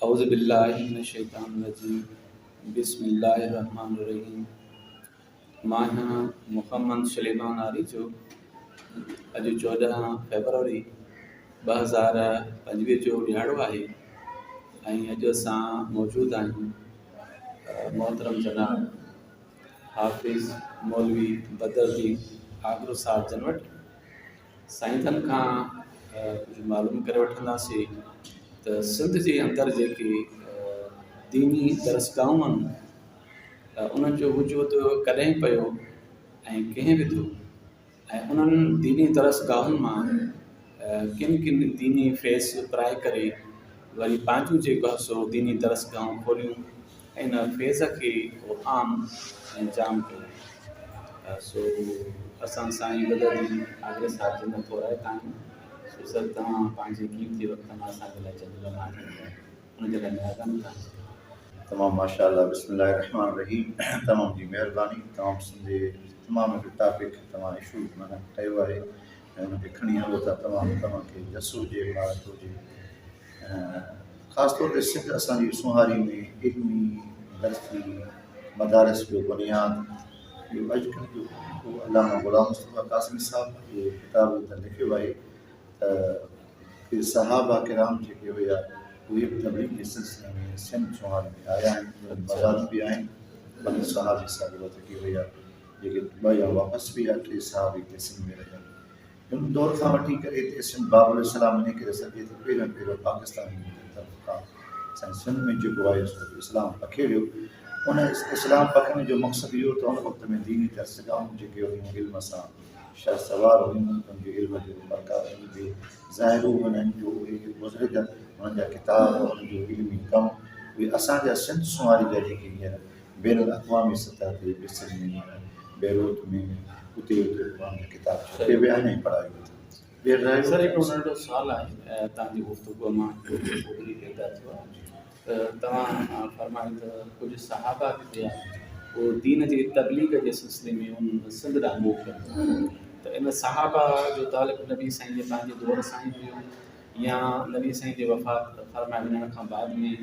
औज़ु बिल्लाहि मिनश शैतानिर रजीम बिस्मिल्लाहिर रहमानिर रहीम। मां मुहम्मद सुलेमान आरी जो अॼु 14 फेबरवरी 2025 जो ॾियारो आहे ऐं अॼु असां मौजूदु आहियूं मोहतरम जनाब हाफ़िज़ मौलवी बदरुद्दीन आगरो साहब जन वटि साईं खां कुझु मालूम करे वठंदासीं त सिंध जे अंदरि जेके दीनी दरसगाहूं आहिनि उन्हनि जो वजूद कॾहिं पियो ऐं कंहिं विधो ऐं उन्हनि दीनी दरसगाहुनि मां किन किन दीनी फेस पढ़ाए करे वरी पंहिंजूं जेको आहे सो दीनी दरसगाहूं खोलियूं ऐं इन फेज़ खे आम ऐं जाम कयो। सो असां साईं बदरुद्दीन आगरे साहब जन थोराइता आहियूं। सो सर तव्हां पंहिंजे क़ीमती वक़्त मां असांजे लाइ चङो उनजे लाइ महिरबानी तव्हां। तमाम माशाअल्लाह बिस्मिल्लाहिर्रहमानिर्रहीम। तमाम जी मेहरबानी। तमाम सिंधे तमाम हिकु टॉपिक तमामु इशू माना कयो आहे ऐं उनखे खणी हलो था। तव्हांखे जसु हुजे भारत हुजे ख़ासि तौर ते सिंध असांजी सुहारी में इल्मी दरसी मदारस जो बुनियादु इहो अॼुकल्ह जो अल्लामा ग़ुलाम मुस्तफ़ा कासिमी साहब जे किताब में लिखियो आहे त सहाबा किराम जेके हुया उहे बि तबलीग जे सिलसिले में सिंध सुहारी में आया आहिनि। मदारस बि आहिनि। पंज सहाबी साहिब जेके हुया जेके ॿ या वापसि बि आहे, टे सहाबी हिते सिंध में रहिया। हुन दौर खां वठी करे हिते सिंध बाबुल इस्लाम इन करे सघे थो पहिरियों पाकिस्तान जी तरफ़ खां असांजे सिंध में जेको आहे सो इस्लाम पखेड़ियो। उन इस्लाम पखण जो मक़सदु इहो त उन वक़्त में दीनी दरसगाहूं जेके हुयूं इल्म सां शायदि सवार हुयूं, उनजे इल्म जो मरकाज़ हुजे ज़ाहिरू उन्हनि जो उहे बुज़ुर्ग उन्हनि जा किताब उनजो इल्मी कमु उहे असांजा सिंध सुवारी जा जेके हींअर बैन अक़वामी सतह ते मिस्र में बेरूत में उते किताब छपे विया आहिनि ऐं पढ़ायो। सर हिकिड़ो नंढो सुवालु आहे तव्हांजी गुफ़्तगूअ मां पैदा थियो आहे त तव्हां फरमायो त कुझु सहाबा हुआ उहो दीन जे तबलीग जे सिलसिले में उन सिंध ॾांहुं मोकिलियो त इन सहाबा जो तालुक़ु नबी साईं जे पंहिंजे दौर सां ई हुयो या नबी साईं जे वफ़ात फरमाए वञण खां बाद में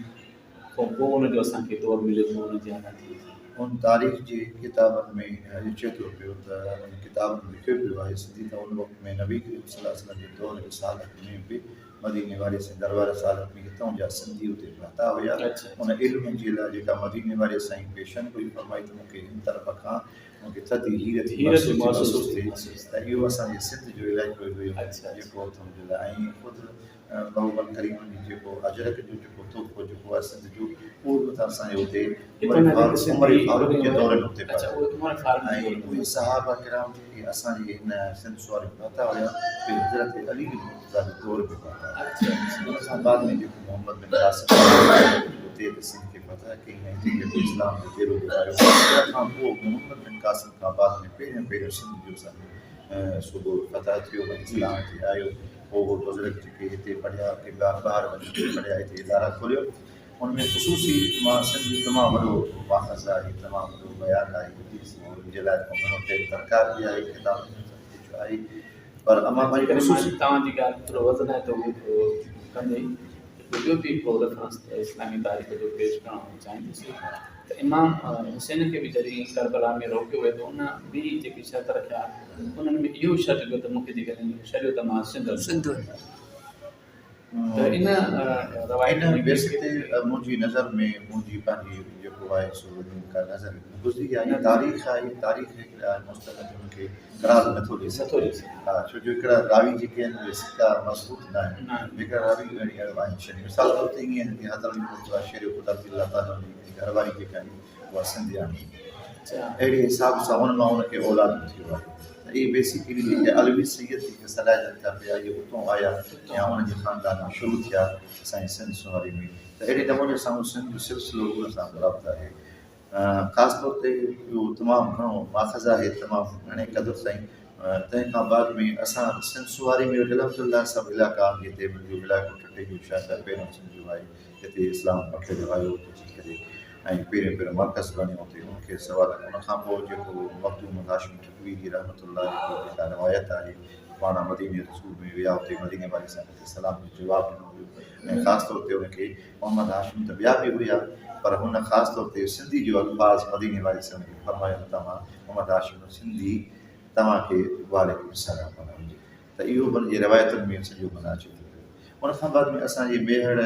पोइ उनजो असांखे दौर मिलियो पोइ उनजी हालत थी। उन तारीख़ जे किताबनि में अचे थो पियो त उन किताबनि में लिखियो पियो आहे सिंधी त उन वक़्त में नबी करीम सल्लल्लाहु अलैहि वसल्लम जे दौर जे सालत में बि मदीने वारे से दरबार सालत में हितां जा सिंधी उते पहुता हुया। उन इल्म जे लाइ जेका मदीने वारे साईं पेशन हुई फरमाई त मूंखे हिन तरफ़ खां मूंखे थधी हीरत महसूसु थिए त इहो असांजे सिंध जो इलाइक़ो हुयो जेको सम्झ ऐं ख़ुदि बहुबल करीम जेको अजरक जो जेको तोहफ़ो जेको आहे सिंध जो उहो बि त असांजे हुते फारूक जे दौर में हुते ऐं उहे सहाबा किराम जेके असांजे हिन सिंध सुवारी पहुता हुया उहे हज़रत अली जो दौर में पहुता हुन खां बाद में जेको मोहम्मद बिन कासिम हुते सिंध खे फतह कई ऐं जेको इस्लाम जो डेरो ॿुधायो उन खां पोइ मोहम्मद बिन कासिम खां बाद में पहिरियों सिंध जो असांजो सूबो फतह थियो ऐं इस्लाम हिते आयो। पोइ उहो बुज़ुर्ग जेके हिते पढ़िया के ॿाहिरि वञी पढ़िया हिते इदारा खोलियो। उनमें ख़ुशूसी मां सिंध तमामु वॾो वाक़फ़ आहे, तमामु वॾो बयानु आहे हुनजे लाइ दरकार बि आहे किताब कुझु आहे पर अमा भाई तव्हांजी ॻाल्हि थोरो वज़न आहे त उहो कंदे ॿियो बि हिकिड़ो रेफरेंस इस्लामी तारीख़ जो पेश करणु चाहींदुसि त इमाम हुसैन खे बि जॾहिं करबला में रोकियो वियो त उन बि जेकी शर्त रखिया उन्हनि में इहो शर्त कयो त मूंखे जेकॾहिं छॾियो त मां सिंध त इन रवायत में वैसे ते मुंहिंजी नज़र में मुंहिंजी पंहिंजी जेको आहे सो का नज़र गुज़री आहे तारीख़ आहे तारीख़ मुस्तक़िल हुनखे क़रार नथो ॾेई सघे। हा छो जो हिकिड़ा रावी जेके आहिनि उहे सिका मज़बूत न आहिनि जेका रावी आहिनि शरीर मिसाल तौर ते ईअं आहिनि की हज़रत पहुतो आहे शेर ख़ुदा जी घरवारी जेका आहे उहा सिंधी आहे अहिड़े हिसाब सां हुन मां हुनखे औलाद थियो आहे। इहे बेसिकली जेके अलवी सैयद जेके सलाहियत था पिया इहे उतां आया या उनजे ख़ानदान मां शुरू थिया असांजे सिंध सुवारी में त अहिड़े नमूने सां सिंध जो सिलसिलो उन सां ख़राबु आहे। ख़ासि तौर ते इहो तमामु घणो माख़ज़ आहे तमामु घणे क़दुरु ताईं। तंहिंखां बाद में असां सिंध सुवारी में अलहमदुलिल्लाह सभु इलाइक़ा हिते मुंहिंजो इलाइक़ो टटे जो शायदि पहिरियों सिंध जो आहे हिते इस्लाम पखेड़ियो आयो अची करे ऐं पहिरियों मर्कज़ बणियो हुते उनखे सवाल उनखां पोइ जेको मखदूम हाशिम ठकवीरी रहमतुल्लाह जेका रवायत आहे पाण मदीने रसूल में विया, हुते मदीने वारे सां सलाम जो जवाबु ॾिनो हुयो ऐं ख़ासि तौर ते हुनखे मोहम्मद हाशिम त ॿिया बि हुया, पर हुन ख़ासि तौर ते सिंधी जो अल्फाज़ मदीने वारे सां फरमायो तव्हां मोहम्मद हाशिम सिंधी तव्हांखे वालेकुम सलाम माना हुजे। त इहो हुनजी रिवायतुनि में सॼो माना अचे थो। उन खां बाद में असांजी मेहर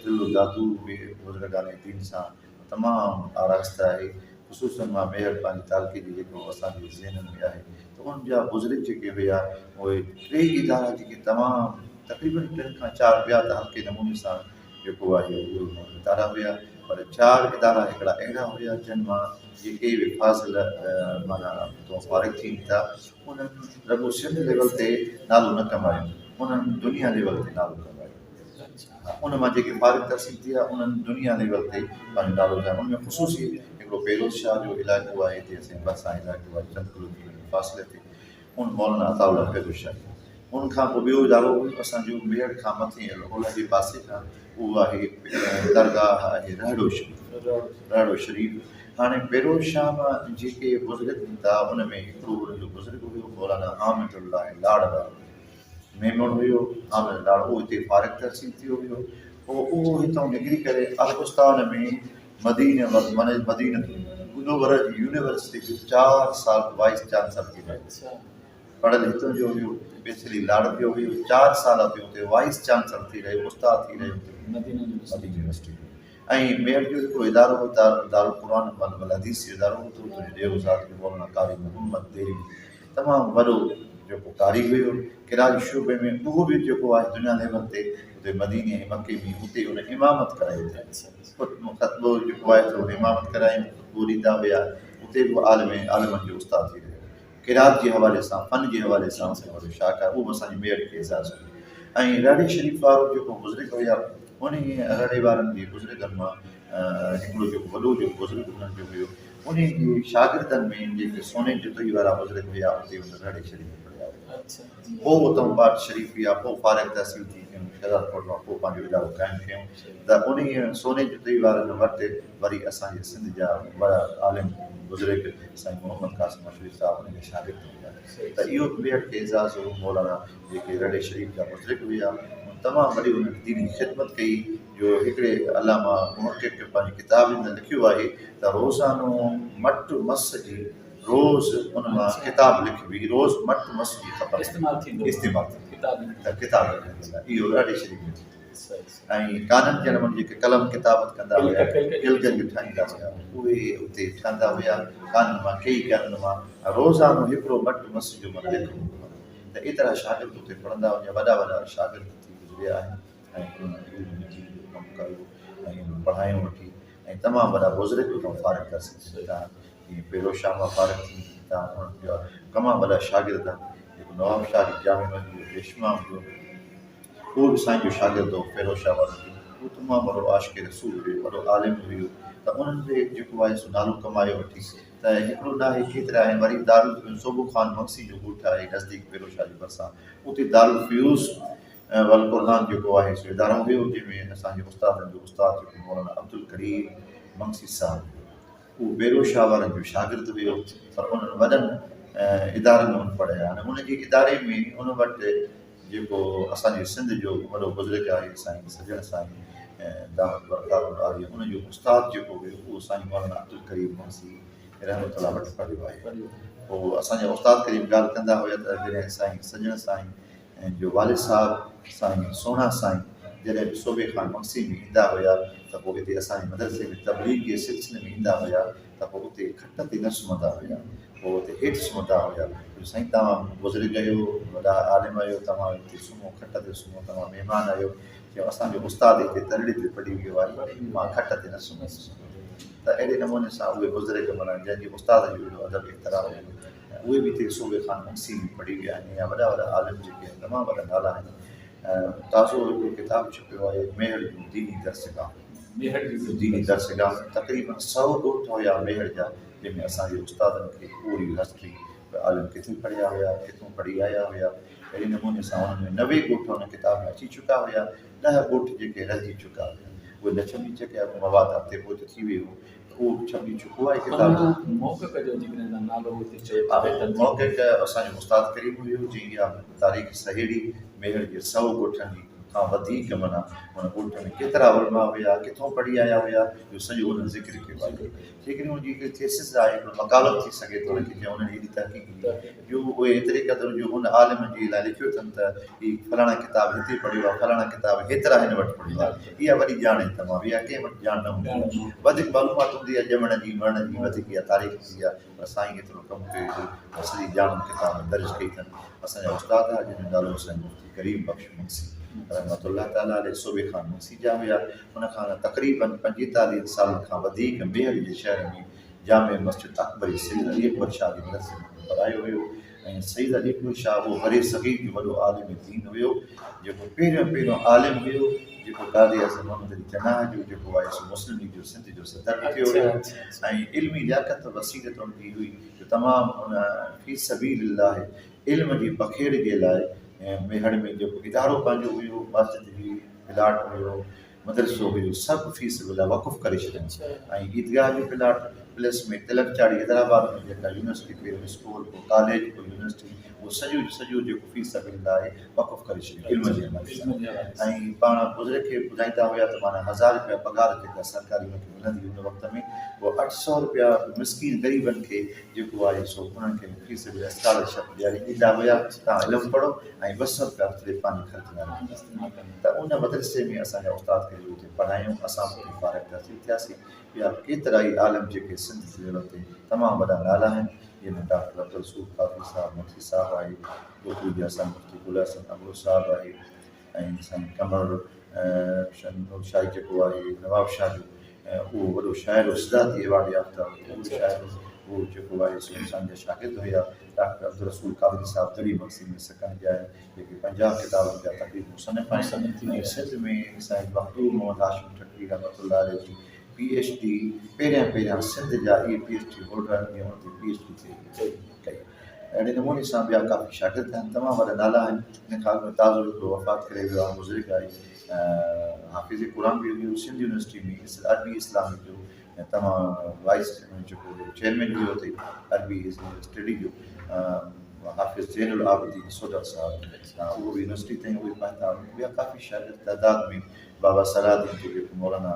दिलि दातू बि बुज़ुर्गाने दीन सां तमामु आरास्ता आहे। ख़ुशूसन मां मेहर पंहिंजी तालकी जी जेको असांजे ज़हननि में आहे त उनजा बुज़ुर्ग जेके हुया उहे टे इदारा जेके तमामु तक़रीबन 3 खां 4 ॿिया त हल्के नमूने सां जेको आहे उहे इदारा हुया, पर 4 इदारा हिकिड़ा अहिड़ा हुया जिन मां जेके बि फाज़िल माना तो फारिग थियनि था उन्हनि रॻो सिंध लेवल ते नालो न कमायो, उन्हनि दुनिया लेवल ते नालो कमायो। उन मां जेके फारिग तहसील थी आहे उन्हनि दुनिया लेवल ते पंहिंजो नालो कमायो। उनमें ख़ुशूसी हिकिड़ो बेरोज़ शाह जो इलाइक़ो आहे हिते असांजे भरिसां इलाइक़ो आहे चंद किलोमीटर जे फ़ासिले ते, उन मौलाना अताउल्ला बेरोज़ शाह। उनखां पोइ ॿियो इदारो हुयो असांजो मेड़ खां मथे ओलह जे पासे खां, उहो आहे दरगाह आहे रहड़ो शरीफ़। हाणे बेरोज़ शाह मां जेके बुज़ुर्ग था उन में हिकिड़ो हुनजो बुज़ुर्ग हुयो मौलाना आमिदुल्लाह लाड़वा मेमण हुयो। आमिर लाड़ उहो हिते फारिग तहसील थियो हुयो। पोइ उहो हितां निकिरी करे अफ़गानिस्तान में मदीना यूनिवर्सिटी जो 4 साल वाइस चांसलर थी रहियो, पढ़ियल हितां जो हुयो, बेसिकली लाड़ पियो हुयो, 4 साल ते हुते वाइस चांसलर थी रहियो, उस्ताद थी रहियो मदीना यूनिवर्सिटी। ऐं मेयर जो हिकिड़ो इदारो हो दारुल क़ुरान वल हदीस जो इदारो हो, डेरो ज़ात मौलाना कारी मोहम्मद देवी तमामु वॾो जेको कारी हुयो किराज शूबे में, उहो बि जेको आहे दुनिया लेवल ते हुते मदीने ऐं मके में हुते हुन इमामत कराई ख़तबो जेको आहे त हुन इमामत कराई उहो ॾींदा हुया। उते बि आलमनि जो उस्ताद थी रहियो, किरात जे हवाले सां फ़न जे हवाले सां वॾो शाहकार, उहो असांजी मेयर खे एज़ाज़ु हुयो। ऐं रहड़े शरीफ़ वारो जेको बुज़ुर्ग हुया उन रहड़े वारनि जे बुज़ुर्गनि मां हिकिड़ो जेको वॾो जेको बुज़ुर्ग उन्हनि जो हुयो, उन जे शागिर्दनि में जेके सोने जुतई वारा बुज़ुर्ग हुया उते हुन रहड़े शरीफ़ में पढ़िया हुया। पोइ उतां बाट शरीफ़ हुया, पोइ फारिग तहसील थी कयूं, शहदादपुर मां पोइ पंहिंजो इदारो क़ाइमु कयूं। त उन सोने जुतई वारनि वटि वरी असांजे सिंध जा वॾा आलिम बुज़ुर्ग साईं मोहम्मद कासिम मशहूर साहब उनखे शागिर्द हुया। त इहो मेयर खे एज़ाज़ु हो। मौलाना जेके रहड़े शरीफ़ जा बुज़ुर्ग हुया तमामु वॾी उन्हनि दीनी ख़िदमत कई, जो हिकिड़े अलामा मुहक़िक़ पंहिंजी किताबुनि में लिखियो आहे त रोज़ानो मट मस जी रोज़ उन मां किताब लिखबी, रोज़ मट मस जी ख़बर इस्तेमालु थींदो किताब इहो रहड़े शरीफ़ में। ऐं काननि जे नमूने जेके कलम किताबत कंदा हुया, गिलगन ठाहींदा हुया, उहे उते ठहंदा हुया काननि मां कई काननि मां रोज़ानो हिकिड़ो मट मस जो मन लिखियो। त एतिरा शागिर्द उते पढ़ंदा हुया, वॾा शागिर्द थी गुज़रिया आहिनि ऐं कमु कयो ऐं पढ़ायूं वठी ऐं तमामु वॾा बुज़ुर्ग उतां फारिग तहसील थिया। जीअं बेरोज़ शाह मां फारिग थी था, उन्हनि जा तमामु वॾा शागिर्द जेको नवाब शाह जामे मस्जिद रेशमा जो उहो बि साईं जो शागिर्द हो बेरोज़ शाह वारो, उहो तमामु वॾो आशिक़ रसूल हुयो, वॾो आलिम हुयो। त उन्हनि जे जेको आहे सो नालो कमायो वठी। त हिकिड़ो न आहे केतिरा आहिनि। वरी दारुल सोबो ख़ान मक्सी जो ॻोठु आहे नज़दीक बेरोज़ शाह जे भरिसां, उते दारुल फ्यूज़ वल क़ुरान जेको आहे सो इदारो हुयो, जंहिंमें असांजे उस्तादनि जो उस्ताद जेको मौलाना अब्दुल करीम मक्सी साहब, उहो बेरोज़ शाह वारनि जो शागिर्द हुयो, पर उन्हनि वॾनि इदारनि में पढ़िया। हाणे उनजे इदारे में उन वटि जेको असांजे सिंध जो वॾो बुज़ुर्ग आहे साईं सजण साईं दामद बरक़ातुहु आलिया, उनजो उस्ताद जेको हुयो उहो साईं मौलाना अब्दुल करीम मक्सी रहमतुल्लाह वटि पढ़ियो आहे। पोइ असांजा उस्ताद करीम ॻाल्हि कंदा हुया त जॾहिं साईं सजण साईं जो वालिद साहिबु साईं सोना साईं जॾहिं सोबे ख़ान मक्सी में ईंदा हुया त पोइ हिते असांजे मदरसे में तबलीग जे सिलसिले में ईंदा हुया त पोइ उते खट ते न सुम्हंदा हुया, पोइ उते हेठि सुम्हंदा हुया। साईं तव्हां बुज़ुर्ग आहियो, वॾा आलिम आहियो, तव्हां हिते सुम्हो, खट ते सुम्हो, तव्हां महिमान आहियो। चयो असांजो उस्ताद हिते तलड़ी ते पढ़ी वियो आहे, मां खट ते न सुम्हंदुसि। त अहिड़े नमूने सां उहे बुज़ुर्ग माना जंहिंजे उस्ताद जो एॾो अदब इख़्तिराम हुयो, उहे बि हिते सोबे ख़ान मक्सी में पढ़ी विया आहिनि। या वॾा आलिम जेके आहिनि तमामु वॾा नाला आहिनि। ताज़ो हिकिड़ो किताबु छपियो आहे मेहर जूं दीनी दर्सगाह, तक़रीबन 100 ॻोठ हुया मेहर जा, जंहिंमें असांजे उस्तादनि खे पूरी हस्ती आलिम किथे पढ़िया हुया, किथां पढ़ी आया हुया। अहिड़े नमूने सां उन्हनि में 90 ॻोठ हुन किताब में अची चुका हुया, 10 ॻोठ जेके रहिजी चुका हुया। उहे न छपी चुकिया मवाद हफ़्ते पोइ त थी वियो उहो छपी चुको आहे पर किताब मौक़िक़ जो जेकॾहिं तव्हां नालो हुते चयो था मौक़िक़ असांजो उस्ताद करीम हुयो जंहिं इहा तारीख़ सहेड़ी मेहर जे 100 ॻोठनि जी खां वधीक माना हुन ॻोठ में केतिरा उलमा हुया किथां पढ़ी आया हुया इहो सॼो हुननि ज़िक्र कयो आहे जेकॾहिं हुनजी हिकिड़ी थेसिस आहे हिकिड़ो मक़ालत थी सघे थो हुनखे जीअं हुननि हेॾी तहक़ीक़ कई जो उहे एतिरे क़दुरु जो हुन आलिम जे लाइ लिखियो अथनि त हीउ फलाणा किताब हिते पढ़ियो आहे फलाणा किताब हेतिरा हिन वटि पढ़ियो आहे इहा वॾी ॼाण आहे तमामु इहा कंहिं वटि ॼाण न हूंदी आहे वधीक मालूमात हूंदी आहे ॼमण जी मरण जी वधीक इहा तारीख़ थींदी आहे पर साईं एतिरो कमु कयो सॼी ॼाण किताब में दर्ज कई अथनि असांजा उस्ताद आहे जंहिंजो नालो असांजो मुफ़्ती करीम बख़्श मुंसी रहमतुल्लाह ताला अलैह सूबे खां मुंसी जा हुया हुन खां तक़रीबन 45 सालनि खां वधीक मेहर जे शहर में जामे मस्जिद अकबरी सईद अली अकबर शाह जे मदरसे में पढ़ायो हुयो ऐं सईद अली अकबर शाह उहो हरे सग़ीर जो वॾो आलिम दीन हुयो जेको पहिरियों आलिम हुयो जेको काज़ी आज़म मोहम्मद अली जनाह जो जेको आहे सो मुस्लिम लीग जो सिंध जो सदर थियो हुयो ऐं इल्मी लियाक़त वसीलत उनजी हुई जो तमामु उन फी सबीलिल्लाह इल्म जी बखेड़ जे लाइ मेहड़ में जेको इदारो पंहिंजो हुयो मस्जिद जी प्लाट हुयो मदरसो हुयो सभु फीस लाइ वक़ुफ़ करे छॾियनि ऐं ईदगाह जो प्लाट प्लस में तिलक चाड़ी हैदराबाद में जेका यूनिवर्सिटी पहिरियों स्कूल पोइ कॉलेज पोइ यूनिवर्सिटी उहो सॼो जेको फीस सभिनी लाइ वक़ुफ़ करे छॾियो इल्म जे हवाले सां ऐं पाण बुज़ुर्ग खे ॿुधाईंदा हुया त माना 1000 रुपया पघार जेका सरकारी हुनखे मिलंदी हुन वक़्त में उहो 800 रुपया मिसकीन ग़रीबनि खे जेको आहे सो उन्हनि खे फीस स्कॉलरशिप ॾियारी ॾींदा हुया तव्हां इल्मु पढ़ो ऐं 200 रुपया पाणी ख़र्च न त उन मदरसे में असांजा उस्ताद खे हुते पढ़ायूं असां फारग थियासीं ॿिया केतिरा ई आलम जेके सिंध जे लेवल ते तमामु वॾा नाला आहिनि जंहिंमें डॉक्टर अब्दुल रसूल काफ़ी साहब मुफ्ती साहब आहे गोकुल जा असां मुफ्ती गुल हसन अबू साहब आहे ऐं साईं कमर शनूर शाही जेको आहे नवाब शाह जो उहो वॾो शाइर सिद्धाती अवार्ड याफ़्ता उहो शाइर उहो जेको आहे सो असांजा शागिर्द हुया डॉक्टर अब्दुल रसूल कादरी साहब दड़ी मक़सीद में सकनि जा जेके 50 किताबनि जा तक़रीब मुसनफ़ आहिनि ऐं सिंध में साईं मखदूम मोहम्मद हाशिम ठटवी रहमतुल्लाह अलैह जी PhD पहिरियां सिंध जा इहे PhD होल्डर ऐं हुन ते PhD कई अहिड़े नमूने सां ॿिया काफ़ी शागिर्द आहिनि तमामु वॾा नाला आहिनि इन खां अॻु ताज़ो हिकिड़ो वफ़ात करे वियो आहे बुज़ुर्ग आहे हाफ़िज़ क़ुरान बि हुयो सिंध यूनिवर्सिटी में अरबी इस्लामी जो ऐं तमामु वाइस जेको चेयरमैन हुयो हुते अरबी स्टडी जो हाफ़िज़ ज़ैनुल आबिदीन सोडर साहब उहो बि यूनिवर्सिटी ताईं उहे पढ़ंदा ॿिया काफ़ी शागिर्द तइदाद में बाबा सलाहद्दीन जो जेको मौलाना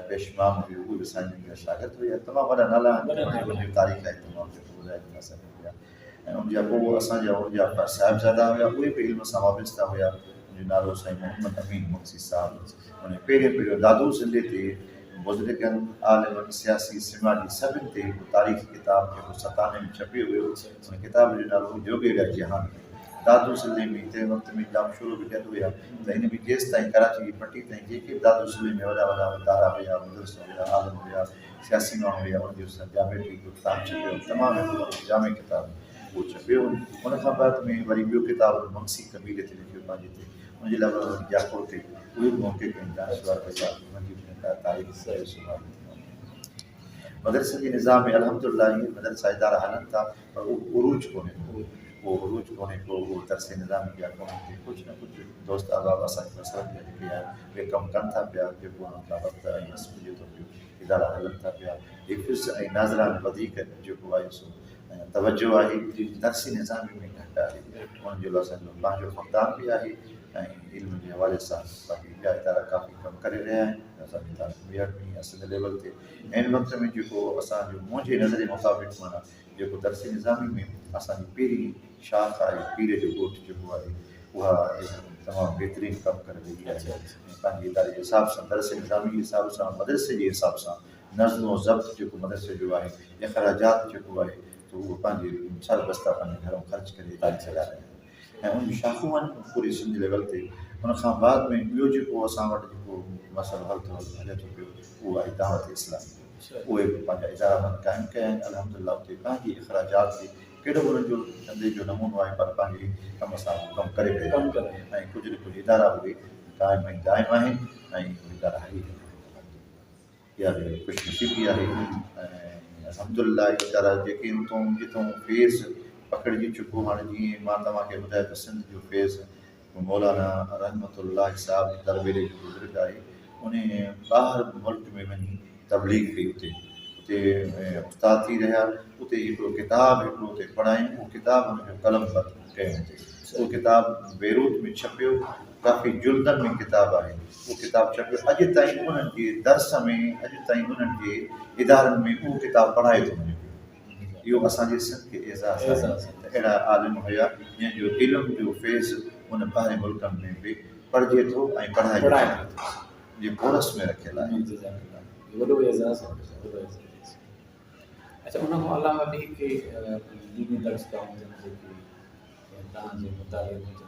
पेशमाम हुयो उहे बि साईं जा शागिर्द हुया तमामु वॾा नाला आहिनि तारीख़ आहे तमामु जेको ॿुधाए था सघूं पिया ऐं उनजा पोइ असांजा उनजा साहिबज़ादा हुया उहे बि इल्म सां वाबस्ता हुया उनजो नालो साईं मोहम्मद अमीन मुक्सी साहब उन पहिरियों दादू ज़िले ते बुज़ुर्गनि आलिमनि सियासी समाजी सभिनि ते हिकु तारीख़ किताब जेको 97 में छपियो हुयो उन किताब जो नालो जोगेरा जहान दादू ज़िले में तंहिं वक़्त में जाम शुरू बि थियल हुया त हिन बि जेसि ताईं कराची जी पटी ताईं जेके दादू ज़िले में वॾा इदारा हुया मदरसा हुया आलिम हुया सियासी माण्हू हुया उनजो जामेट्री किताब छपियो तमामु जामे किताब उहो छपियो उन खां बाद में वरी ॿियो किताब मुंशी कबीले ते लिखियो पंहिंजे ते उनजे अलावा जाको ते उहे बि मौक़े ते तारीख़ मदरसे जे निज़ाम में अल्हम्दुलिल्लाह इहे मदरसा इदारा हलनि था पर उहो उरूज कोन्हे को उहो दरसे निज़ाम जा कोन्हे कुझु न कुझु दोस्त अहबाब असांजे मसइलनि जा जेके आहिनि उहे कमु कनि था पिया जेको उन्हनि खां वक़्तु ऐं हुजे थो पियो इदारा हलनि था पिया हिफ़्ज़ ऐं नाज़रान वधीक जेको आहे सो तवजो आहे दरसी निज़ाम में घटि आहे उन्हनि जो असांजो पंहिंजो फ़क़दान बि आहे ऐं इल्म जे हवाले सां बाक़ी ॿिया इदारा काफ़ी कमु करे रहिया आहिनि असांजी तालीम असल लेवल ते ऐं हिन वक़्त में जेको असांजो मुंहिंजे नज़र मुताबिक़ माना जेको दरसी निज़ामी में असांजी पहिरीं शाख आहे पीर जो ॻोठ जेको आहे उहा तमामु बहितरीनु कमु करे रही आहे पंहिंजे इदारे जे हिसाब सां दरसी निज़ामी जे हिसाब सां मदरसे जे हिसाब सां नज़्म ज़ब्त जेको मदरसे जो आहे इख़राजात जेको आहे त उहो पंहिंजे सरबस्ता पंहिंजे घरों ख़र्च करे इदारे चला रहिया आहिनि ऐं उन शाखूं आहिनि पूरी सिंध लेवल ते उन खां बाद में ॿियो जेको असां वटि जेको मसइलो हल थो हले थो पियो उहो आहे दावत इस्लाम उहे बि पंहिंजा इदारा क़ाइमु कया आहिनि अल्हम्दुलिल्लाह उते पंहिंजी इख़राजात ते कहिड़ो उन्हनि जो धंधे जो नमूनो आहे पर पंहिंजे कम सां कमु करे रहिया आहिनि ऐं कुझु न कुझु इदारा उहे क़ाइमु ऐं दाइमु आहिनि ऐं इदारा हली इहा बि ख़ुशनसीबी आहे ऐं अल्हम्दुलिल्लाह इदारा जेके जिथों फेज़ पकड़िजी चुको हाणे जीअं मां तव्हांखे ॿुधायो त सिंध जो फेज़ मौलाना रहमतुल्लाह साहब दरवेले जो बुज़ुर्ग आहे उन ॿाहिरि मुल्क में वञी तबलीग कई उते उस्ताद थी रहिया उते हिकिड़ो किताबु हिकिड़ो उते पढ़ायूं उहो किताबु हुनजो कलम कयो उहो किताबु बेरूत में छपियो काफ़ी जुल्दनि में किताबु आहे उहो किताबु छपियो अॼु ताईं उन्हनि जे दर्स में अॼु ताईं उन्हनि जे इदारनि में उहो किताबु पढ़ाए थो वञे इहो असांजे सिंध खे एज़ाज़ आहे त अहिड़ा आलिम हुया जंहिंजो इल्म जो फैज़ उन ॿाहिरि मुल्कनि में बि पढ़िजे थो ऐं पढ़ाइजे थो जे कोरस में रखियल आहे वॾो एज़ाज़ आहे अच्छा उन खां अलावा ॿी के दीनी दर्सगाह हुजनि जेके तव्हांजे मुताले हुजनि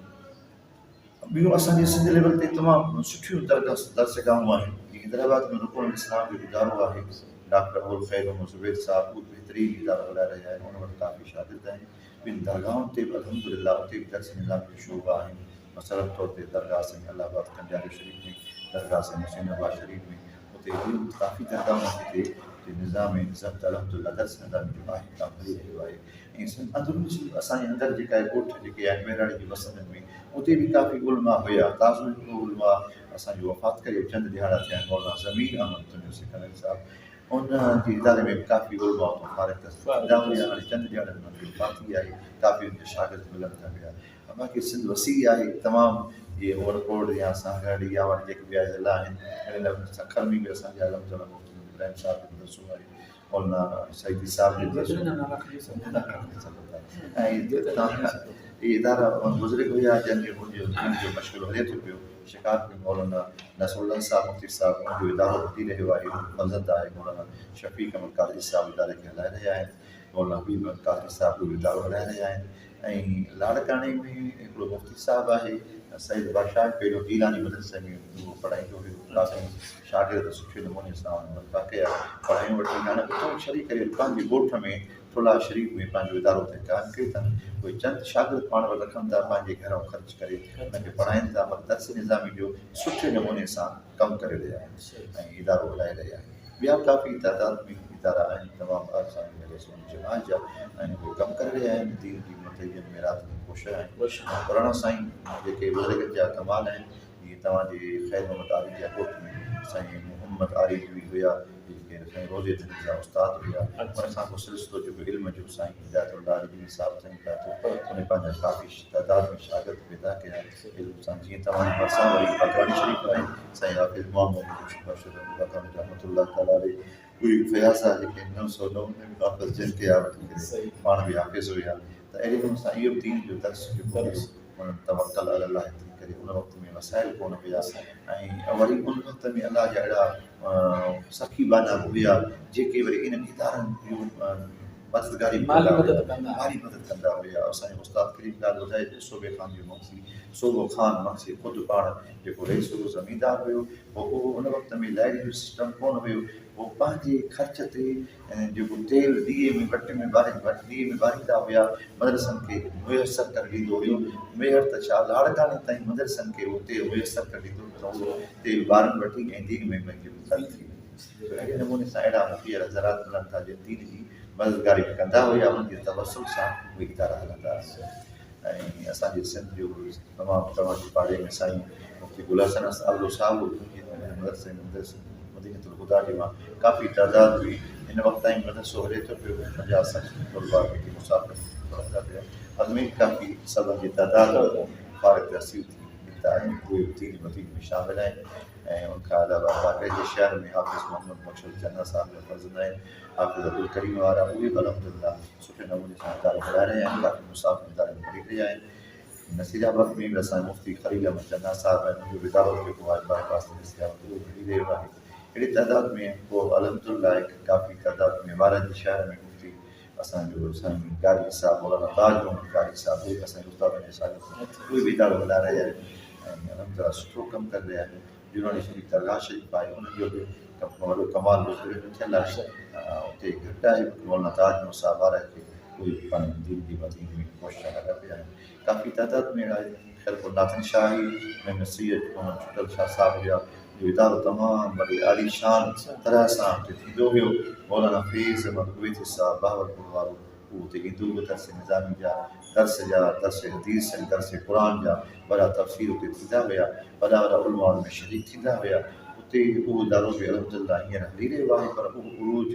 ॿियूं असांजे सिंध लेवल ते तमामु सुठियूं दर्सगाहूं आहिनि जीअं हैदराबाद में रुकुन इस्लाम जो इदारो आहे डॉक्टर अबुल ख़ैर ज़ुबैर साहब उहे बहितरीनु इदारो हलाए रहिया आहिनि उन वटि काफ़ी शागिर्द आहिनि ॿिनि दरगाहुनि ते बि अल्हम्दुलिल्लाह उते बि दर्स निज़ाम जो शोबा आहिनि मसलन तौर ते दरगाह साईं अलाहाबाद कंजारी शरीफ़ में दरगाह साईं हुसैनाबाद शरीफ़ में उते ॿियूं काफ़ी दरगाहूं ते निज़ाम ज़ब्त अल्हम्दुलिल्लाह दर्स निज़ाम जो आहे कमु हली रहियो आहे ऐं अंदरूनी असांजे अंदरि जेका आहे ॻोठ जेके आहिनि मेराड़ी जी मसलनि में उते बि काफ़ी उलमा हुया ताज़ो हिकिड़ो उलमा असांजो वफ़ात करे चंद ॾियारा थिया आहिनि मौलाना ज़मीन अहमद तुंहिंजो सिखंदड़ साहिबु उन जे इदारे में बि काफ़ी उलमा फारिग हाणे चंद ॾियारनि में वफ़ात थी आहे काफ़ी उनखे शागिर्द मिलनि था पिया बाक़ी सिंध वसी आहे तमामु जीअं ओवरकोट या सांगड़ या वरी जेके ॿिया ज़िला आहिनि अहिड़े नमूने सखर में बि असांजे अलहमदुलिल्लाह मुफ़्ती इब्राहिम साहिब जो मदरसो आहे मौलाना सईदी साहिब जो मदरसो ऐं इहे इदारा बुज़ुर्ग हुया जंहिंजो मशग़ूल हले थो पियो शिकार में मौलाना नसरुल्लाह साहिब मुफ़्ती साहिब उनजो इदारो हली रहियो आहे फज़द आहे मौलाना शफ़ीक़ अहमद कादरी साहिब इदारे खे हलाए रहिया आहिनि मौलाना हबीब अहमद कादरी साहिब उहो इदारो हलाए रहिया आहिनि ऐं लाड़काणे में हिकिड़ो मुफ़्ती साहिबु आहे सईद बादशाह पहिरियों गीलानी मदरसे में उहो पढ़ाईंदो हुयो काफ़ी शागिर्द सुठे नमूने सां बाक़ी पढ़ायूं वठी हाणे उतां छॾी करे पंहिंजे ॻोठ में थुला शरीफ़ में पंहिंजो इदारो ते क़ाइमु कयो अथनि उहे चंद शागिर्द पाण वटि रखनि था पंहिंजे घरां ख़र्च करे उनखे पढ़ाइनि था पर दर्स निज़ामी जो सुठे नमूने सां कमु करे रहिया आहिनि ऐं इदारो हलाए रहिया आहिनि ॿिया काफ़ी तइदाद में इदारा आहिनि तमामु असांजे जमात जा ऐं उहे कमु करे रहिया आहिनि दीन जी मतलबु मेरात में कोश आहिनि पुराणा साईं जेके बुज़ुर्गनि जा कमाल आहिनि जीअं तव्हांजे ख़ैर मोहम्मद आरिफ़ जा ॻोठ में साईं मोहम्मद आरिफ़ बि हुया जेके साईं रोज़े जा उस्ताद हुया उन सां को सिलसिलो जेको इल्म जो साईं हिदायतुल्लाह रिज़वी साहिब साईं पिया थो उन पंहिंजा काफ़ी तइदाद में शागिर्द पैदा कया इल्म सां जीअं तव्हांजे भरिसां वरी बाग़ानी शरीफ़ आहे साईं हाफ़िज़ मोहम्मद रहमतुल्लाह ताला अलैह उहे फयाज़ा जेके 909 में बि हाफ़िज़ जिन कया वठी करे पाण बि हाफ़िज़ हुया त अहिड़े नमूने सां इहो दीन जो दर्स जेको हुयो उन्हनि तवक्कल अलाह थी करे उन वक़्त में वसाइल कोन हुया ऐं वरी उन वक़्त में अलाह जा अहिड़ा सखी बाना हुया जेके वरी इन्हनि इदारनि जूं मददगारी मदद कंदा हुया असांजे उस्ताद करीम ॻाल्हि ॿुधाए सोबे ख़ान जो मुंशी सोबो ख़ान मुंशी ख़ुदि पाण जेको रईस हुयो ज़मींदार हुयो उहो उन वक़्त में लाइट जो सिस्टम कोन हुयो उहो पंहिंजे ख़र्च ते जेको तेल ॾीए में ॾीए में ॿारींदा हुया मदरसनि खे मुयसरु करे ॾींदो हुयो मेहर त छा लाड़काणे ताईं मदरसनि खे उते मुयसरु करे ॾींदो त उहो तेल ॿारनि वठी ऐं दीन में पंहिंजी मदद थी अहिड़े नमूने सां अहिड़ा मुफ़्ती ज़रात मिलनि था जो दीन जी मददगारी कंदा हुया उन्हनि जे तवसुल सां उहे इदारा हलंदा ऐं असांजे सिंध जो तमामु तव्हांजे पाड़े में साईं मुफ़्ती गुल हसन अब्दुल साहिब मदरसे मदीनतुल हुदा जे मां काफ़ी तइदाद हुई हिन वक़्त ताईं मदरसो हले थो पियो 50-60 तलबा जेके मुसाफ़िर पढ़ंदा पिया अॻिमें काफ़ी सभु जी तइदाद फारिग रसीद थी निकिता आहिनि उहे दीन मदीन में शामिल आहिनि ऐं उनखां अलावा बाक़ी जे शहर में हाफ़िज़ मोहम्मद मकसूद चन्ना साहिब जा फर्ज़ंद आहिनि हाफ़िज़ अब्दुल करीम वारा उहे बि अल्हम्दुलिल्लाह सुठे नमूने सां इदारो हलाए रहिया आहिनि काफ़ी मुसाफ़िर इदारे में पढ़ी रहिया आहिनि नसीराबाद में बि असांजे मुफ़्ती ख़लील अहमद चन्ना साहिब आहिनि उनजो इदारो जेको आहे बाईपास ते उहो हली रहियो आहे अहिड़ी तइदाद में पोइ अल्हम्दुलिल्लाह काफ़ी तइदाद में वारनि जे शहर में मुफ़्ती असांजो साईं कारी साहिब मौलाना ताज मोहम्मद कारी साहिब उहे असांजे उस्ताद जे शागिर्द उहे बि इदारो हलाए रहिया आहिनि ऐं अल्हम्दुलिल्लाह सुठो कमु करे रहिया आहिनि जुनानी शरीफ़ दरगाह शरीफ़ आहे उनजो बि वॾो कमाल थियल आहे उते घटि आहे मौलाना ताज मोहम्मद साहिब वारा खे उहे पंहिंजी दीन जी मदीन में कोशिशि लॻा पिया आहिनि काफ़ी तइदाद में ख़ैर नाथन शाही में नसीहत छुटल शाह साहिब जा जो इदारो तमामु वॾी आलीशान तरह सां हुते थींदो हुयो मौलाना फैज़ अहमद कुवैती साहिब बावरपुर वारो उहो हुते ईंदो हुओ दर्स निज़ामी जा दर्स हदीस ऐं दर्स क़ुर जा वॾा तफ़सीर हुते थींदा हुया वॾा उलमा में शरीक थींदा हुया उते उहो इदारो बि अलहमदिल्ला हींअर हली रहियो आहे, पर उहो उरूज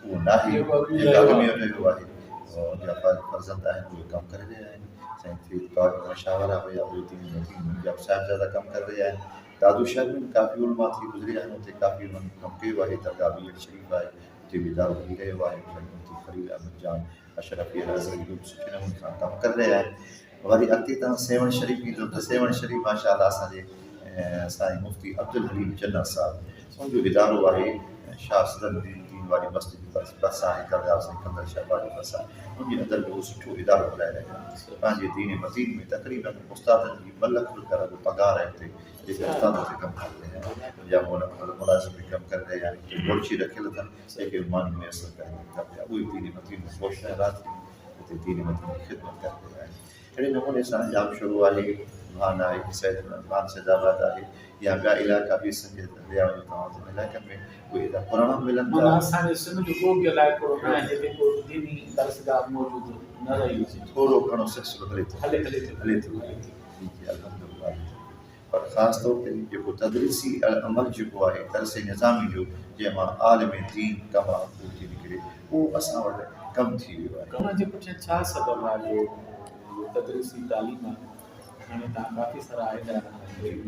उहो न आहे जेको अॻु में जेका अॻु में रहियो रहियो आहे। मुंहिंजा फर्ज़ंद आहिनि उहे कमु करे रहिया आहिनि। साईं फरीद पाक मशावरा हुया, उहे मुंहिंजा साहिबज़ादा कमु करे रहिया आहिनि। दादू शहर में काफ़ी उलमा थी गुज़रिया आहिनि, हुते काफ़ी उन्हनि कमु कयो आहे। दरगाह बी एड शरीफ़ आहे, हुते बि इदारो हली रहियो आहे। मुफ्ती फरीद अहमद जान अशरफी अज़हरी सुठे नमूने सां कमु करे रहिया आहिनि। वरी अॻिते तव्हां सेवण शरीफ़ ईंदो त सेवण शरीफ़ माशाअल्लाह असांजे साईं मुफ्ती अब्दुल हलीम चन्ना साहिबु, उनजो इदारो आहे शाह सदरुद्दीन दीन वारी मस्जिद बस आहे, दरगाह साईं कंदर शहबाज बस आहे, उनजे अंदरि बि उहो सुठो इदारो हलाए रहिया आहिनि। पंहिंजे दीन मदीन में तक़रीबन उस्तादनि जी 2 लख रुपया रुॻो पघार आहे हुते, जेके उस्तादनि ते कमु करे रहिया आहिनि। मुंहिंजा मुलाज़िम बि कमु करे रहिया आहिनि, घुर्ची रखियल अथनि, जेके माण्हू मुयसरु कनि था पिया, उहे दीन मदीन में कोशिशि राति हुते दीन मदीन जी ख़िदमत करे रहिया आहिनि। अहिड़े नमूने सां जाम शुरू आहे, भान आहे, भान सैदाबाद आहे, या ॿिया इलाइक़ा बि संजय दरियाव तव्हां इलाइक़नि में उहे एॾा पुराणा मिलनि माना था। असांजे सिंध जो को बि इलाइक़ो न आहे जिते को दीनी दर्सगाह मौजूदु न रही हुजे। थोरो घणो सिलसिलो हले थो हले हले थो हले थो अल्हम्दुलिल्लाह। पर ख़ासि तौर ते जेको तदरीसी अमल जेको आहे दरस निज़ामी जो, जंहिंमां आलिम दीन कमा थी निकिरे, उहो असां वटि कमु थी वियो आहे। हुन जे पुठियां छा सबबु आहे जो तदरीसी तालीम आहे? हाणे तव्हां काफ़ी सारा आइडिया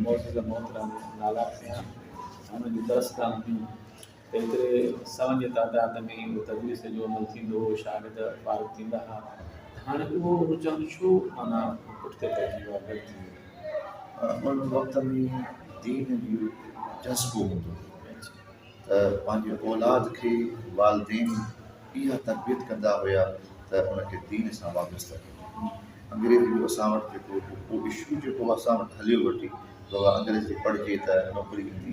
मौजूदु मोहतरम नाला थिया, हुननि जी दर्सगाह हुयूं, एतिरे सवनि जे तादाद में उहो तदरीस जो अमल थींदो हो, शागिर्द फारिग़ थींदा हुआ। हाणे उहो रुझान छो माना पुठिते पइजी वियो आहे, घटि थी वियो? उन वक़्त में दीन जो जज़्बो हूंदो त पंहिंजे औलाद खे वालिदेन इहा तरबियत कंदा हुया त उनखे दीन सां वाबस्ता कनि। अंग्रेज़ी जो असां वटि जेको उहो इशू जेको असां वटि हलियो वठी, बाबा अंग्रेज़ी पढ़िजे त नौकिरी ईंदी,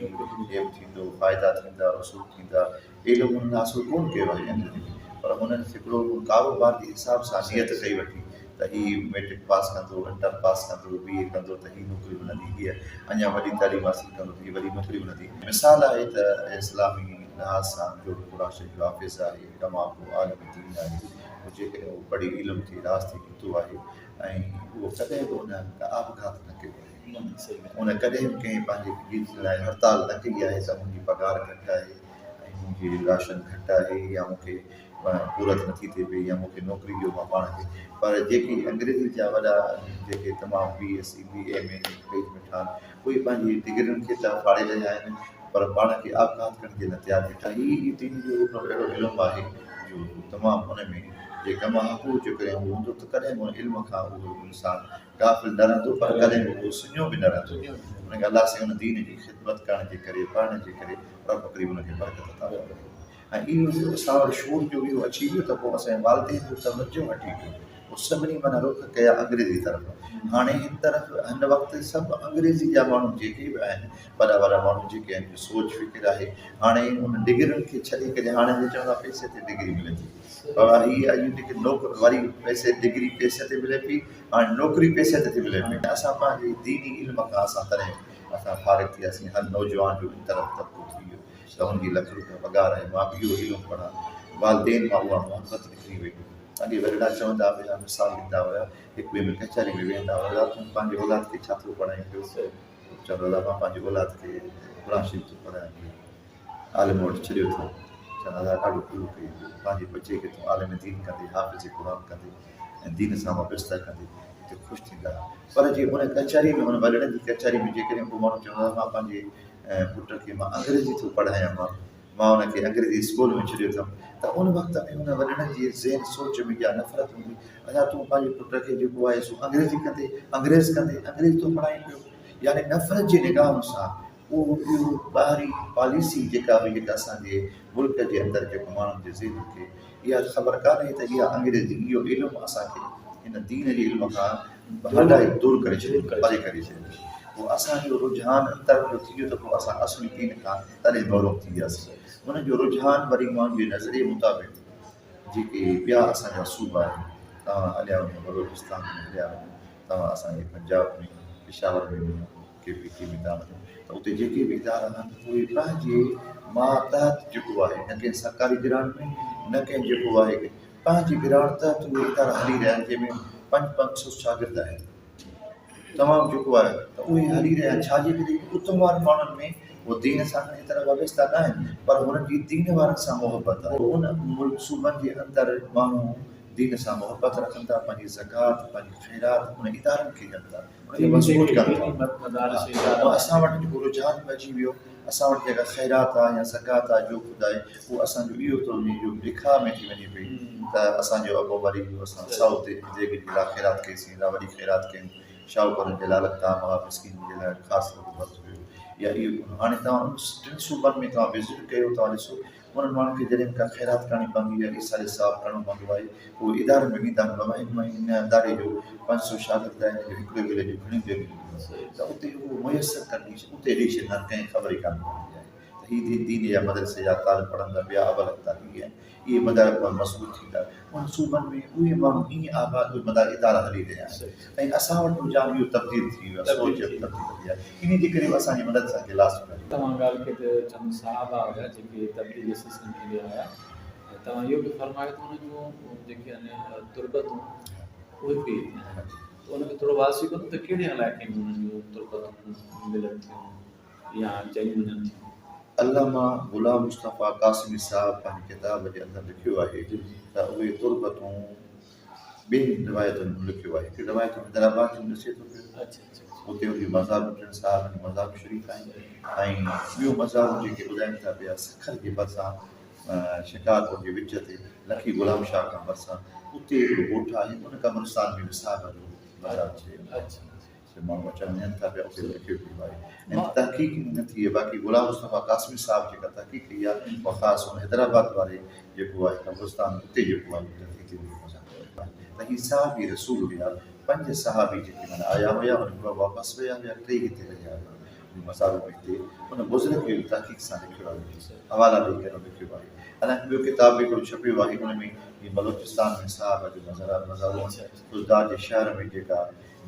हेम थींदो, फ़ाइदा थींदा, उसूल थींदा, एॾो हुननि हासिलु कोन कयो आहे अंग्रेज़ी में। पर हुननि हिकिड़ो कारोबार जे हिसाब सां नियत कई वठी त हीउ मैट्रिक पास कंदो, इंटर पास कंदो, BA कंदो त हीअ नौकिरी मिलंदी, हीअ अञा वॾी तालीम हासिलु कंदो त हीअ वॾी नौकिरी मिलंदी। मिसाल आहे त इस्लामी लिहाज़ सां जो क़ुरान शरीफ़ जो हाफ़िज़ आहे, तमामु आलिम दीन आहे, जेके उहो पढ़ी इल्मु थी राज़ थी निकितो आहे, ऐं उहो कॾहिं बि उन आपघात न कयो आहे। उन कॾहिं बि कंहिं पंहिंजे गीत लाइ हड़ताल न कई आहे त मुंहिंजी पघार घटि आहे ऐं मुंहिंजी राशन घटि आहे, या मूंखे पूरत नथी थिए पई, या मूंखे नौकिरी ॾियो मां पाण खे। पर जेके अंग्रेज़ी जा वॾा जेके तमामु BSc BA में पेज में ठहनि, उहे पंहिंजी डिग्रियुनि खे त फाड़े रहिया आहिनि, पर पाण खे आपघात करण जे लाइ तयारु वेठा। हीअ दीन जो हिकिड़ो अहिड़ो इल्मु आहे जो तमामु हुन में जे कम हक़ूक़ जो करे उहो हूंदो त कॾहिं बि उन इल्म खां उहो इंसानु गाफ़िल न रहंदो, पर कॾहिं बि उहो सुञो बि न रहंदो। उनखे अलाह से उन दीन जी ख़िदमत करण जे करे, पढ़ण जे करे रब करीब उनखे बरकत अता करे। ऐं इहो असां वटि शौक़ जो इहो अची वियो त पोइ असांजे वालिदेन जो तवजो हटी वियो, पोइ सभिनी माना रुख कया अंग्रेज़ी तरफ़। हाणे हिन तरफ़ हिन वक़्तु सभु अंग्रेज़ी जा माण्हू जेके बि आहिनि, वॾा वॾा माण्हू जेके आहिनि, जो सोच फ़िकिर आहे, हाणे उन डिग्रियुनि खे छॾे करे हाणे चवंदा पैसे ते डिग्री मिले थी। बाबा हीअ जेके नौकिरी वरी पैसे डिग्री पैसे ते मिले पई, हाणे नौकिरी पैसे ते थी मिले पई। असां पंहिंजे दीनी इल्म खां असां तॾहिं असां फारिग़ थियासीं। हर नौजवान जो इन तरफ़ तबिको थी वियो त हुनजी लख रुपया पघार आहे, मां बि इहो इल्मु पढ़ां, वालिदेन मां उहा मोहबत निकिरी वई। अॻे वॾा चवंदा हुया, मिसाल ॾींदा हुया, हिकु ॿिए में कचहरी में वेंदा हुया, तूं पंहिंजे औलाद खे छा थो पढ़ाईं पियो? चवंदो हुआ मां पंहिंजे औलाद खे क़ुरान शरीफ़ थो पढ़ायां पियो। आलिम वटि छॾियो थो, चवंदा हुआ ॾाढो पूरो कई, पंहिंजे बचे खे तूं आलिम दीन कंदे, हाफ़िज़ क़ुरान कंदे ऐं दीन सां वाबस्ता कंदे त ख़ुशि थींदा। पर जे उन कचहरी में, उन वॾड़नि जी कचहरी में जेकॾहिं को माण्हू चवंदो आहे मां पंहिंजे पुट खे मां अंग्रेज़ी थो पढ़ायां, मां हुनखे अंग्रेज़ी स्कूल में छॾियो अथमि, त उन वक़्त में उन वॾड़नि जी ज़हन सोच में इहा नफ़रत हूंदी, अञा तूं पंहिंजे पुट खे जेको आहे सो अंग्रेज़ी कंदे, अंग्रेज़ी थो पढ़ाईं पियो। यानी नफ़रत जी निगाहुनि सां उहो इहो ॿाहिरी पॉलिसी जेका हुई, जेका असांजे मुल्क जे अंदरि जेको माण्हुनि जे ज़हन खे इहा ख़बर कान्हे त इहा अंग्रेज़ी इहो इल्मु असांखे हिन दीन जे इल्म खां हटाए दूरि करे छॾियो, परे करे छॾियो। पोइ असांजो रुझान इन तरफ़ जो थी वियो त पोइ असां असली दीन खां तॾहिं महरूम थी वियासीं। उनजो रुझान वरी माण्हुनि जे नज़रिए मुताबिक़ जेके ॿिया असांजा सूबा आहिनि, तव्हां हलिया वञो बलोचिस्तान में, हलिया वञो तव्हां असांजे पंजाब में, पेशावर में वञो, KPK में तव्हां वञो त उते जेके बि इदारा आहिनि उहे पंहिंजे मातहत जेको आहे, न कंहिं सरकारी गिराण में, न कंहिं जेको आहे पंहिंजी गिराण तहत उहे इदारा हली रहिया आहिनि, जंहिंमें 500 शागिर्द आहिनि। तमामु जेको आहे त उहे हली रहिया आहिनि, छाजे करे उतम वारनि माण्हुनि में वो दीन सां खणी तरह वाबस्ता न आहिनि पर हुननि जी दीन वारनि सां मोहबत आहे। उन मुल्क सूबनि जे अंदरि माण्हू दीन सां मोहबत रखनि था, पंहिंजी ज़कात पंहिंजी ख़ैरात उन इदारनि खे ॾियनि था, उनखे मज़बूत कनि था। ऐं असां वटि जेको रुझान पइजी वियो, असां वटि जेका ख़ैरात आहे या ज़कात आहे जो ख़ुदा आहे उहो असांजो इहो थो वञे जो लिखा में थी वञे पई त असांजो अॻो वरी असां सौ देगी जे लाइ ख़ैरात कईसीं, वॾी ख़ैरात कयूं, शाहूकारनि जे लाइ लता महा मिस्किन जे लाइ ख़ासि वक़्तु हुयो या इहो। हाणे तव्हां टिनि सूबनि में तव्हां विज़िट कयो, तव्हां ॾिसो उन्हनि माण्हुनि खे जॾहिं का ख़ैरात करणी पवंदी आहे, इसाले साफ़ करिणो पवंदो आहे, उहे इदारे में वेंदा आहिनि। इन इदारे जो 500 शागिर्द आहिनि जो हिकिड़े वेले जूं घणियूं देगियूं त उते उहो मुयसरु कंदी उते ॾेई छॾींदा आहिनि, कंहिं ख़बर ई कान पवंदी आहे त हीअ दीन जा मदरसे जा ताल पढ़ंदा ॿिया अवल तालीम आहिनि, इहे मदार मज़बूत थींदा। उन सूबनि में उहे माण्हू ईअं आबाद उहे मदार इदारा हली रहिया आहिनि ऐं असां वटि रुझान इहो तब्दील थी वियो आहे, सोच तब्दील थी आहे, इन जे करे असांजी मदद सां गिलास तव्हां ॻाल्हि कई त चंद साहबा हुया जेके तब्दीली सिलसिले में विया हुया, ऐं तव्हां इहो बि फ़रमायो त हुन जूं जेके आहिनि तुर्बतूं उहे बि त उनखे थोरो वाज़ी कयो त कहिड़े इलाइक़े में हुननि जूं तुर्बतूं मिलनि थियूं या चई वञनि थियूं। अल्लामा ग़ुलाम मुस्तफ़ा क़ासिमी साहब पंहिंजी किताब जे अंदरि लिखियो आहे त उहे तुर्बतूं ॿिनि रिवायतुनि में लिखियो आहे। हिकु रिवायत हैदराबाद जो ॾिसे थो पियो, उते उनजी मज़ार टिनि साहिबनि जी मज़ार शरीफ़ आहिनि ऐं ॿियूं मज़ारूं जेके ॿुधाइनि था पिया सखर जे भरिसां शिकारपुर जे विच ते लखी गुलाम शाह खां भरिसां उते हिकिड़ो ॻोठ आहे, उन कब्रिस्तान में बि साहिब जो मज़ार आहे, माण्हू अचनि वञनि था पिया, उते लिखियो पियो आहे। ऐं तहक़ीक़ न थी आहे, बाक़ी ग़ुलाम मुस्तफ़ा क़ासिमी साहिब जेका तहक़ीक़ कई आहे उहा ख़ासि हुन हैदराबाद वारे जेको आहे कब्रिस्तान उते जेको आहे त हीअ साहबी रसूल हुया। 5 सहाबी जेके माना आया हुया उन वापसि विया हुया, 3 हिते रहिया हुया मसालो में हिते उन बुज़ुर्ग खे तहक़ीक़ सां लिखियो आहे, हवाला ॾेई करे लिखियो आहे। अञा ॿियो किताब हिकिड़ो छपियो आहे, हुन में हीअ बलोचिस्तान में साहब जो नज़ारो गुजदार जे शहर में जेका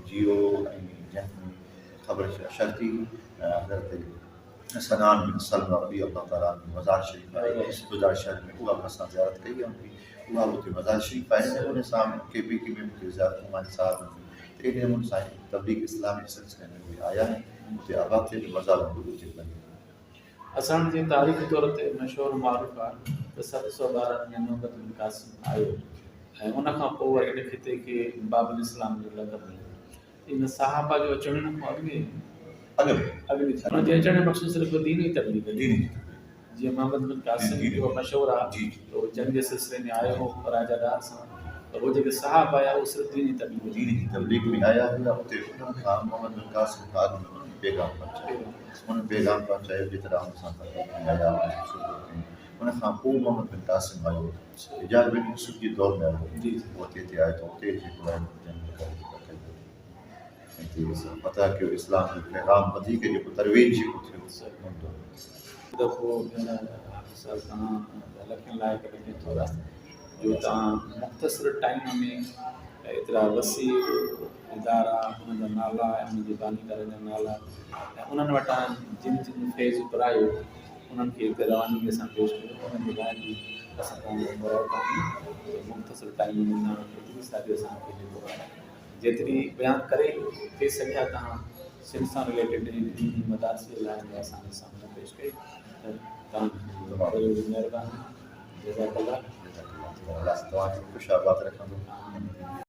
जियो ऐं जंहिंमें ख़बर शर्ती हज़रत सनान बिन सलमा रज़ी अल्लाह ताला मज़ार शरीफ़ आहे गुजदार शहर में, उहा असां ज़ियारत कई आहे, उहा उते मज़ार शरीफ़ आहे ऐं उन सां के पी में उते ज़ियारत हमारे साहब त इन नमूने सां तबलीग इस्लामी सिलसिले में उहे आया आहिनि, उते आबाद थिए मज़ार असांजे तारीख़ी तौर ते मशहूरु मारूफ़ आहे त 712 में मोहम्मद बिन क़ासिम आयो ऐं उनखां पोइ वरी इन खिते खे बाबुल इस्लाम जो लक़ब मिलियो। इन साहबा जो अचण खां अॻु में हुनजे अचण जो मक़सदु सिर्फ़ु दीन ई तब्दील जीअं मोहम्मद बिन क़ासिम जो मशहूरु आहे त उहो जंग जे सिलसिले में आयो हो राजादार सां, पर उहे जेके साहब आया उहे सिर्फ़ु दीन जी तब्लीग में आया हुआ, उते उन्हनि खां मोहम्मद बिन क़ासिम खां अॻु में पैगाम पहुचायो, उन पैगाम पहुचायो जेतिरा हुन सां आया उन खां पोइ मोहम्मद बिन क़ासिम आयो, हिजाज़ बिन यूसुफ जे दौर में आयो, उहो हिते आयो त उते जेको आहे पता कयो इस्लाम जो पैगाम वधीक जेको तरवेज जेको थियो दफ़ो तव्हां लखनि लाइ करे थोरा जो तव्हां मुख़्तसिर टाइम में एतिरा वसी इदारा उन्हनि जा नाला ऐं उन्हनि जे बानीकार जा नाला ऐं उन्हनि वटां जिन जिन फेज़ पढ़ायो उन्हनि खे हिते रवानगीअ सां पेश कयो, उन्हनि जे लाइ बि असां तव्हांजो मुख़्तसिर टाइम में तव्हां एतिरी सारी असांखे जेको आहे जेतिरी बयानु करे थी सघिया तव्हां सिंध सां रिलेटेड मदारसी लाइ असांजे साम्हूं पेश कई त तव्हांजी महिरबानी जज़ाकल्ला तव्हांखे ख़ुशि आबाद रखंदो।